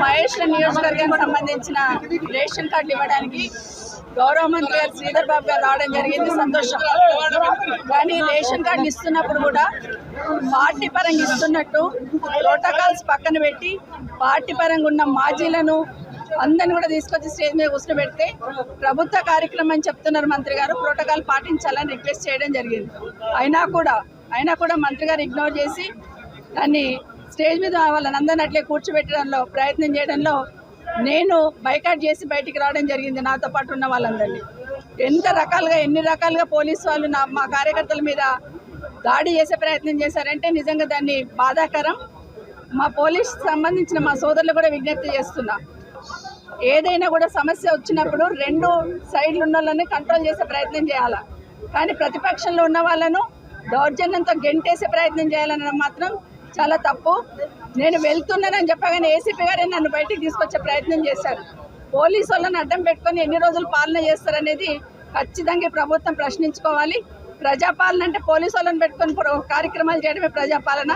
మహేష్ నియోజకవర్గానికి సంబంధించిన ration card ఇవ్వడానికి గౌరవ మంత్రి గారు శ్రీధర్ బాబు గారు రావడం జరిగింది, సంతోషం. కానీ రేషన్ కార్డు ఇస్తున్నప్పుడు కూడా పార్టీ పరంగా ఇస్తున్నట్టు ప్రోటోకాల్స్ పక్కన పెట్టి పార్టీ పరంగా ఉన్న మాజీలను అందరిని కూడా తీసుకొచ్చి స్టేజ్ మీద కూర్చోబెడితే ప్రభుత్వ కార్యక్రమం అని చెప్తున్నారు మంత్రి గారు, ప్రోటోకాల్ పాటించాలని రిక్వెస్ట్ చేయడం జరిగింది. అయినా కూడా మంత్రి గారు ఇగ్నోర్ చేసి దాన్ని స్టేజ్ మీద వాళ్ళని అందరిని అట్లే కూర్చోబెట్టడంలో ప్రయత్నం చేయడంలో నేను బైకాట్ చేసి బయటికి రావడం జరిగింది. నాతో పాటు ఉన్న వాళ్ళందరినీ ఎన్ని రకాలుగా పోలీసు వాళ్ళు మా కార్యకర్తల మీద దాడి చేసే ప్రయత్నం చేశారంటే నిజంగా దాన్ని బాధాకరం. మా పోలీస్ సంబంధించిన మా సోదరులు కూడా విజ్ఞప్తి చేస్తున్నా, ఏదైనా కూడా సమస్య వచ్చినప్పుడు రెండు సైడ్లు ఉన్న వాళ్ళని కంట్రోల్ చేసే ప్రయత్నం చేయాలి. కానీ ప్రతిపక్షంలో ఉన్న వాళ్ళను దౌర్జన్యంతో గెంటేసే ప్రయత్నం చేయాలనడం మాత్రం చాలా తప్పు. నేను వెళ్తున్నానని చెప్పగానే ఏసీపీ గారే నన్ను బయటికి తీసుకొచ్చే ప్రయత్నం చేశారు. పోలీసు వాళ్ళని అడ్డం పెట్టుకొని ఎన్ని రోజులు పాలన చేస్తారనేది ఖచ్చితంగా ప్రభుత్వం ప్రశ్నించుకోవాలి. ప్రజాపాలన అంటే పోలీసు వాళ్ళని పెట్టుకొని కార్యక్రమాలు చేయడమే ప్రజాపాలన.